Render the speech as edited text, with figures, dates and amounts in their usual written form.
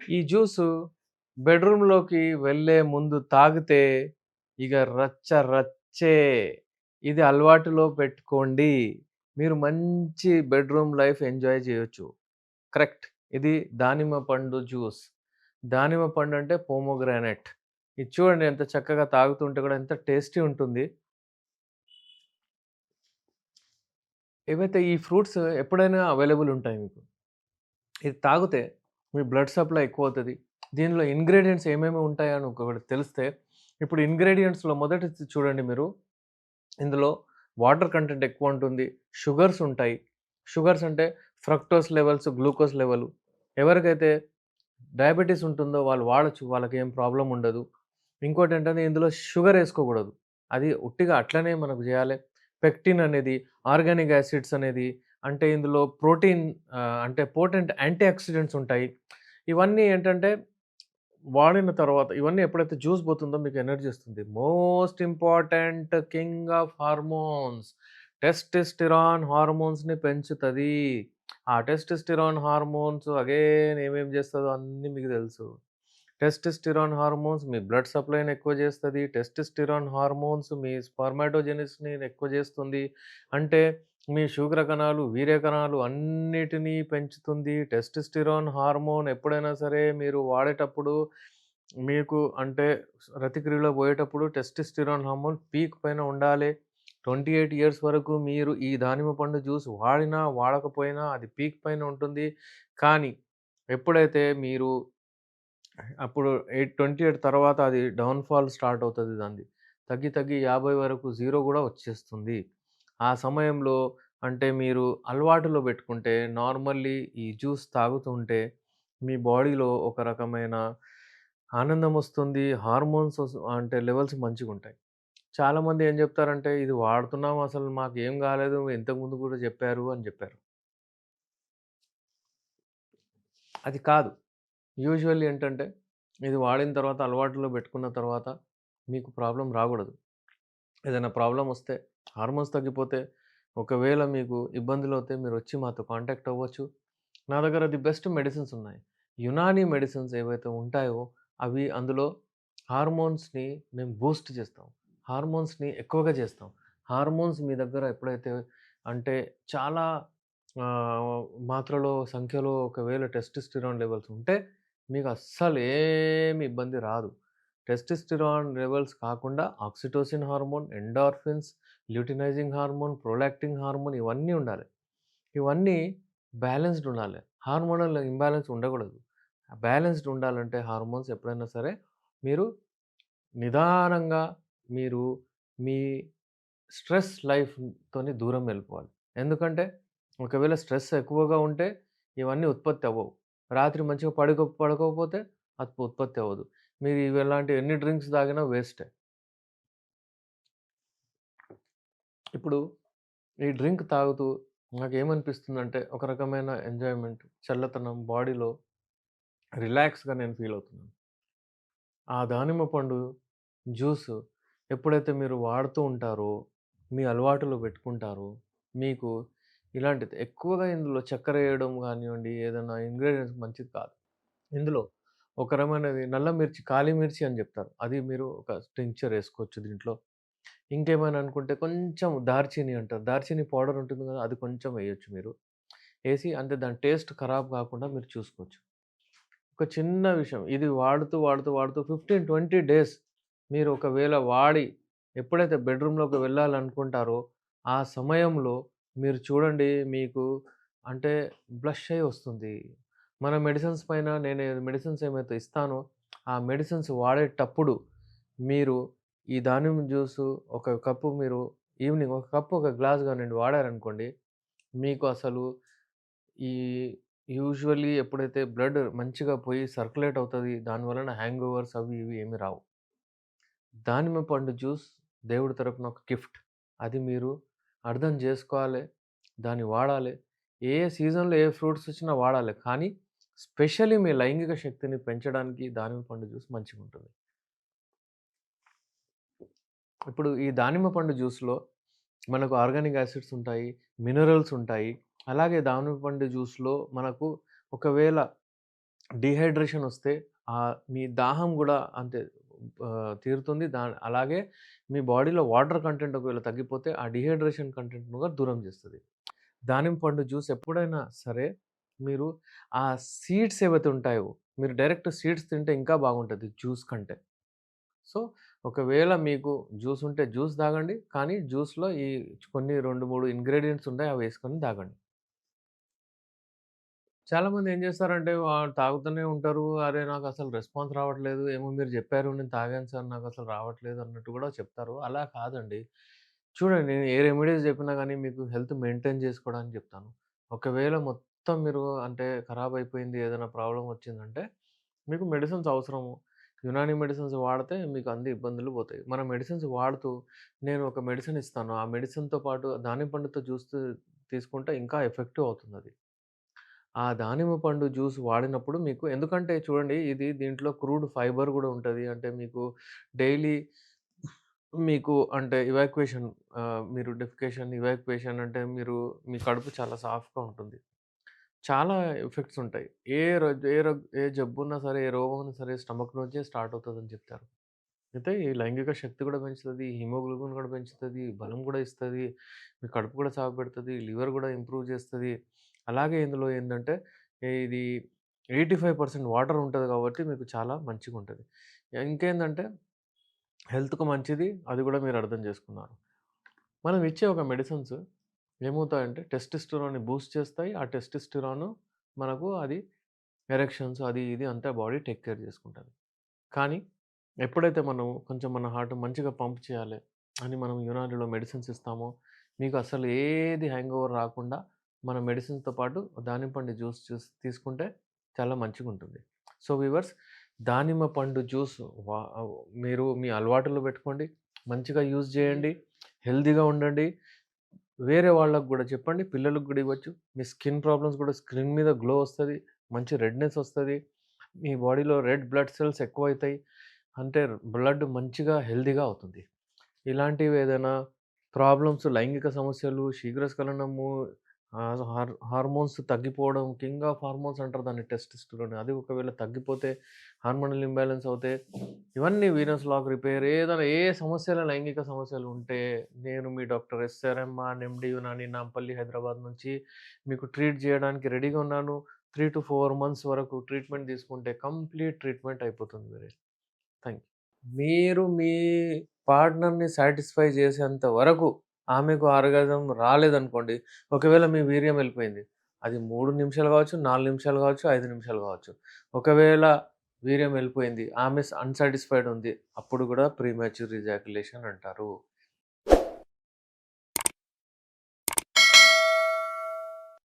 ఈ జ్యూసు బెడ్‌రూమ్‌లోకి వెళ్ళే ముందు తాగితే ఇగ రచ్చ రచ్చే. ఇది అలవాటులో పెట్టుకోండి. మీరు మంచి బెడ్‌రూమ్ లైఫ్ ఎంజాయ్ చేయొచ్చు. కరెక్ట్. ఇది దానిమ్మ పండు జ్యూస్. దానిమ్మ పండు అంటే పోమోగ్రానేట్. ఇది చూడండి ఎంత చక్కగా తాగుతుంటే కూడా ఎంత టేస్టీ ఉంటుంది. ఏవైతే ఈ ఫ్రూట్స్ ఎప్పుడైనా అవైలబుల్ ఉంటాయి మీకు. ఇది తాగితే మీ బ్లడ్ సప్లై ఎక్కువవుతది. దీనిలో ఇంగ్రీడియెంట్స్ ఏమేమి ఉంటాయని ఒకటి తెలిస్తే, ఇప్పుడు ఇంగ్రీడియెంట్స్‌లో మొదటిది చూడండి మీరు. ఇందులో వాటర్ కంటెంట్ ఎక్కువుంటుంది. షుగర్స్ ఉంటాయి. షుగర్స్ అంటే ఫ్రక్టోస్ లెవెల్స్, గ్లూకోజ్ లెవెలు. ఎవరికైతే డయాబెటిస్ ఉంటుందో వాళ్ళు వాడొచ్చు. వాళ్ళకేం ప్రాబ్లమ్ ఉండదు. ఇంకోటేంటంటే ఇందులో షుగర్ ఏసుకోకూడదు. అది ఉట్టిగా అట్లనే మనకు జేయాలె. పెక్టిన్ అనేది, ఆర్గానిక్ యాసిడ్స్ అనేది, అంటే ఇందులో ప్రోటీన్ అంటే పోటెంట్ యాంటీ ఆక్సిడెంట్స్ ఉంటాయి. ఇవన్నీ ఏంటంటే వాడిన తర్వాత ఇవన్నీ ఎప్పుడైతే జ్యూస్ పోతుందో మీకు ఎనర్జీ ఇస్తుంది. Most important king of hormones testosterone హార్మోన్స్‌ని పెంచుతది. ఆ టెస్టోస్టెరాన్ హార్మోన్స్ అగైన్ ఏమేమి చేస్తదో అన్నీ మీకు తెలుసు. టెస్టోస్టెరాన్ హార్మోన్స్ మీ బ్లడ్ సప్లైని ఎక్కువ చేస్తది. టెస్టోస్టెరాన్ హార్మోన్స్ మీ స్పెర్మాటోజెనిస్‌ని ఎక్కువ చేస్తుంది. అంటే మీ శుక్ర కణాలు, వీర్య కణాలు అన్నిటిని పెంచుతుంది. టెస్టోస్టెరాన్ హార్మోన్ ఎప్పుడైనా సరే మీరు వాడేటప్పుడు మీకు అంటే రతిక్రియలో పోయేటప్పుడు టెస్టోస్టెరాన్ హార్మోన్ పీక్ పైన ఉండాలి. 28 ఇయర్స్ వరకు మీరు ఈ దానిమ్మ పండు జ్యూస్ వాడినా, వాడకపోయినా అది పీక్ పైన ఉంటుంది. కానీ ఎప్పుడైతే మీరు అప్పుడు 28 తర్వాత అది డౌన్‌ఫాల్ స్టార్ట్ అవుతది దానిది. తగ్గి తగ్గి 50 వరకు జీరో గూడా వచ్చేస్తుంది. ఆ సమయంలో అంటే మీరు అలవాటులో పెట్టుకుంటే నార్మల్లీ ఈ జ్యూస్ తాగుతుంటే మీ బాడీలో ఒక రకమైన ఆనందమొస్తుంది. హార్మోన్స్ అంటే లెవెల్స్ మంచిగుంటాయి. చాలామంది ఏం జెప్తారంటే, "ఇది వాడుతున్నాం అసలు మాకేం గాలేదు. ఇంతకుముందు గూడా జెప్పారు" అని జెప్పారు. అది కాదు. యూజువల్లీ ఏంటంటే, ఇది వాడిన తర్వాత అలవాటులో పెట్టుకున్న తర్వాత మీకు ప్రాబ్లమ్ రాకూడదు. ఏదైనా ప్రాబ్లమొస్తే హార్మోన్స్ తగ్గిపోతే, ఒకవేళ మీకు ఇబ్బందులవుతే మీరొచ్చి మాతో కాంటాక్ట్ అవ్వచ్చు. నా దగ్గర ది బెస్ట్ మెడిసిన్స్ ఉన్నాయి. యునానీ మెడిసిన్స్ ఏవైతే ఉంటాయో అవి అందులో హార్మోన్స్‌ని మేము బూస్ట్ చేస్తాం. హార్మోన్స్‌ని ఎక్కువగా చేస్తాం. హార్మోన్స్ మీ దగ్గర ఎప్పుడైతే అంటే చాలా మాత్రలో, సంఖ్యలో ఒకవేళ టెస్టోస్టెరాన్ లెవెల్స్ ఉంటే మీకు అస్సలు ఏమి ఇబ్బంది రాదు. టెస్టోస్టెరాన్ లెవెల్స్ కాకుండా oxytocin hormone, endorphins, luteinising hormone, prolactin hormone ఇవన్నీ ఉండాలి. ఇవన్నీ బ్యాలెన్స్‌డ్ ఉండాలి. హార్మోనల్ ఇంబాలెన్స్ ఉండకూడదు. బ్యాలెన్స్‌డ్ ఉండాలంటే హార్మోన్స్ ఎప్పుడైనా సరే మీరు నిదానంగా మీరు మీ స్ట్రెస్ లైఫ్‌తోని దూరం వెళ్ళిపోవాలి. ఎందుకంటే ఒకవేళ స్ట్రెస్ ఎక్కువగా ఉంటే ఇవన్నీ ఉత్పత్తి అవ్వవు. రాత్రి మంచిగా పడుకోకపోతే అది ఉత్పత్తి అవ్వదు. మీరు ఇలాంటి ఎన్ని డ్రింక్స్ తాగినా వేస్టే. ఇప్పుడు ఈ డ్రింక్ తాగుతూ నాకేమనిపిస్తుందంటే ఒక రకమైన ఎంజాయ్‌మెంట్, చల్లతనం బాడీలో రిలాక్స్‌గా నేను ఫీల్ అవుతున్నాను. ఆ దానిమ్మ పండు జ్యూసు ఎప్పుడైతే మీరు వాడుతూ ఉంటారో, మీ అలవాటులో పెట్టుకుంటారో, మీకు ఇలాంటిది ఎక్కువగా ఇందులో చక్కెర ఏయడం గానివ్వండి, ఏదైనా ఇంగ్రీడియెంట్స్ మంచిది కాదు. ఇందులో ఒక రకమైనది నల్ల మిర్చి, కాలి మిర్చి అని జెప్తారు. అది మీరు ఒక టింక్చర్ ఏసుకోవచ్చు దీంట్లో. ఇంకేమైనా అనుకుంటే కొంచెం దాల్చిని అంటారు. దాల్చిని పౌడర్ ఉంటుంది గదా! అది కొంచెం ఎయొచ్చు మీరు. ఏసి అంటే దాని టేస్ట్ ఖరాబ్ గాకుండా మీరు చూసుకోవచ్చు. ఒక చిన్న విషయం. ఇది వాడుతూ 15, 20 డేస్ మీరు ఒకవేళ వాడి ఎప్పుడైతే బెడ్‌రూమ్‌లోకి వెళ్ళాలనుకుంటారో, ఆ సమయంలో మీరు చూడండి మీకు అంటే బ్లష్ అయ్యి వస్తుంది. మన మెడిసిన్స్ పైన నేను మెడిసిన్స్ ఏమైతే ఇస్తానో, ఆ మెడిసిన్స్ వాడేటప్పుడు మీరు ఈ దానిమ్మ జ్యూసు ఒక కప్పు మీరు ఈవినింగ్ ఒక కప్పు, ఒక గ్లాస్ గానియండి వాడారనుకోండి, మీకు అసలు ఈ యూజువల్లీ ఎప్పుడైతే బ్లడ్ మంచిగా పోయి సర్క్యులేట్ అవుతది. దాని వలన హ్యాంగ్ ఓవర్స్ అవి ఇవి ఏమి రావు. దానిమ్మ పండు జ్యూస్ దేవుడి తరపున ఒక గిఫ్ట్. అది మీరు అర్థం జేసుకోవాలి. దాన్ని వాడాలి. ఏ సీజన్‌లో ఏ ఫ్రూట్స్ వచ్చినా వాడాలి. కానీ స్పెషల్లీ మీ లైంగిక శక్తిని పెంచడానికి దానిమ్మ పండు జ్యూస్ మంచిగుంటుంది. ఇప్పుడు ఈ దానిమ్మ పండు జ్యూస్‌లో మనకు ఆర్గానిక్ యాసిడ్స్ ఉంటాయి, మినరల్స్ ఉంటాయి. అలాగే దానిమ్మ పండు జ్యూస్‌లో మనకు ఒకవేళ డీహైడ్రేషన్ వస్తే మీ దాహం గూడా అంతే తీరుతుంది. అలాగే మీ బాడీలో వాటర్ కంటెంట్ ఒకవేళ తగ్గిపోతే ఆ డీహైడ్రేషన్ కంటెంట్‌ను కూడా దూరం చేస్తది. దానిమ్మ పండు జ్యూస్ ఎప్పుడైనా సరే మీరు ఆ సీడ్స్ ఏవైతే ఉంటాయో, మీరు డైరెక్ట్ సీడ్స్ తింటే ఇంకా బాగుంటది జ్యూస్ కంటే. సో, ఒకవేళ మీకు జ్యూస్ ఉంటే జ్యూస్ తాగండి. కానీ జ్యూస్‌లో ఈ కొన్ని 2, 3 ఇంగ్రీడియెంట్స్ ఉంటాయి. అవేసుకొని తాగండి. చాలామంది ఏం చేస్తారంటే తాగుతూనే ఉంటారు. అరే! నాకసలు రెస్పాన్స్ రావట్లేదు. ఏమో మీరు చెప్పారు. నేను తాగాను సార్ నాకసలు రావట్లేదు అన్నట్టు కూడా చెప్తారు. అలా కాదండి. చూడండి నేను ఏ రెమెడీస్ చెప్పినా గానీ మీకు హెల్త్ మెయింటైన్ చేసుకోవడానికి చెప్తాను. ఒకవేళ మొత్తం మీరు అంటే ఖరాబ్ అయిపోయింది ఏదైనా ప్రాబ్లమ్ వచ్చిందంటే మీకు మెడిసిన్స్ అవసరము. యునాని మెడిసిన్స్ వాడితే మీకు అన్ని ఇబ్బందులు పోతాయి. మన మెడిసిన్స్ వాడుతూ నేను ఒక మెడిసిన్ ఇస్తాను. ఆ మెడిసిన్‌తో పాటు దానిమ్మ పండుతో జ్యూస్ తీసుకుంటే ఇంకా ఎఫెక్టివ్ అవుతుందది. ఆ దానిమ్మ పండు జ్యూస్ వాడినప్పుడు మీకు ఎందుకంటే చూడండి ఇది దీంట్లో క్రూడ్ ఫైబర్ గూడా ఉంటది. అంటే మీకు డైలీ మీకు అంటే మీరు ఇవాక్యుయేషన్ అంటే మీ కడుపు చాలా సాఫ్ట్‌గా ఉంటుంది. చాలా ఎఫెక్ట్స్ ఉంటాయి. ఏ జబ్బున్నా సరే, ఏ రోగం ఉన్నా సరే స్టమక్ నుంచే స్టార్ట్ అవుతదని చెప్తారు. అయితే ఈ లైంగిక శక్తి కూడా పెంచుతది, హిమోగ్లోబిన్ కూడా పెంచుతది, బలం కూడా ఇస్తది, మీ కడుపు కూడా సాగపెడతది, లివర్ కూడా ఇంప్రూవ్ చేస్తది. అలాగే ఇందులో ఏందంటే ఇది 85% వాటర్ ఉంటది కాబట్టి మీకు చాలా మంచిగుంటది. ఇంకేందంటే హెల్త్‌కు మంచిది. అది కూడా మీరు అర్థం చేసుకున్నారు. మనం ఇచ్చే ఒక మెడిసిన్స్ ఏమవుతాయంటే టెస్టోస్టెరాన్‌ని బూస్ట్ చేస్తాయి. ఆ టెస్టోస్టెరాన్ మనకు అది ఎరెక్షన్స్ అది ఇది అంతా బాడీ టేక్ కేర్ చేసుకుంటది. కానీ ఎప్పుడైతే మనం కొంచెం మన హార్ట్ మంచిగా పంప్ చేయాలి అని మనం యునానిలో మెడిసిన్స్ ఇస్తామో, మీకు అసలు ఏది హ్యాంగోవర్ రాకుండా మన మెడిసిన్స్‌తో పాటు దానిమ్మ పండు జ్యూస్ తీసుకుంటే చాలా మంచిగుంటుంది. సో వీవర్స్ దానిమ్మ పండు జ్యూస్ వా మీరు మీ అలవాటులో పెట్టుకోండి. మంచిగా యూజ్ చేయండి. హెల్తీగా ఉండండి. వేరే వాళ్ళకి గూడా చెప్పండి. పిల్లలకి గూడా ఇవ్వచ్చు. మీ స్కిన్ ప్రాబ్లమ్స్ గూడా స్కిన్ మీద గ్లో ఒస్తది. మంచి రెడ్‌నెస్ ఒస్తది. మీ బాడీలో రెడ్ బ్లడ్ సెల్స్ ఎక్కువైతాయి. అంటే బ్లడ్ మంచిగా హెల్తీగా అవుతుంది. ఇలాంటివి ఏదైనా ప్రాబ్లమ్స్ లైంగిక సమస్యలు, శీఘ్రస్ఖలనము, హార్మోన్స్ తగ్గిపోవడం, కింగ్ ఆఫ్ హార్మోన్స్ అంటారు దాన్ని టెస్టోస్టెరాన్. అది ఒకవేళ తగ్గిపోతే హార్మోనల్ ఇంబాలెన్స్ అవుతే, ఇవన్నీ వీనస్ లాక్ రిపేర్ ఏదైనా ఏ సమస్యలు లైంగిక సమస్యలు ఉంటే, నేను మీ doctor S R Rehman MD Unani Nampally Hyderabad నుంచి మీకు ట్రీట్ చేయడానికి రెడీగా ఉన్నాను. 3-4 మంత్స్ వరకు ట్రీట్మెంట్ తీసుకుంటే కంప్లీట్ ట్రీట్మెంట్ అయిపోతుంది మీది. Thank you. మీరు మీ పార్ట్నర్‌ని సాటిస్ఫై చేసేంత వరకు ఆమెకు ఆర్గాజం రాలేదనుకోండి, ఒకవేళ మీ వీర్యం వెళ్ళిపోయింది. అది 3 నిమిషాలు కావచ్చు, 4 నిమిషాలు కావచ్చు, 5 నిమిషాలు కావచ్చు. ఒకవేళ వీర్యం వెళ్ళిపోయింది, ఆమె అన్‌సాటిస్ఫైడ్ ఉంది. అప్పుడు కూడా ప్రీమెచ్యూర్ ఎజాక్యులేషన్ అంటారు.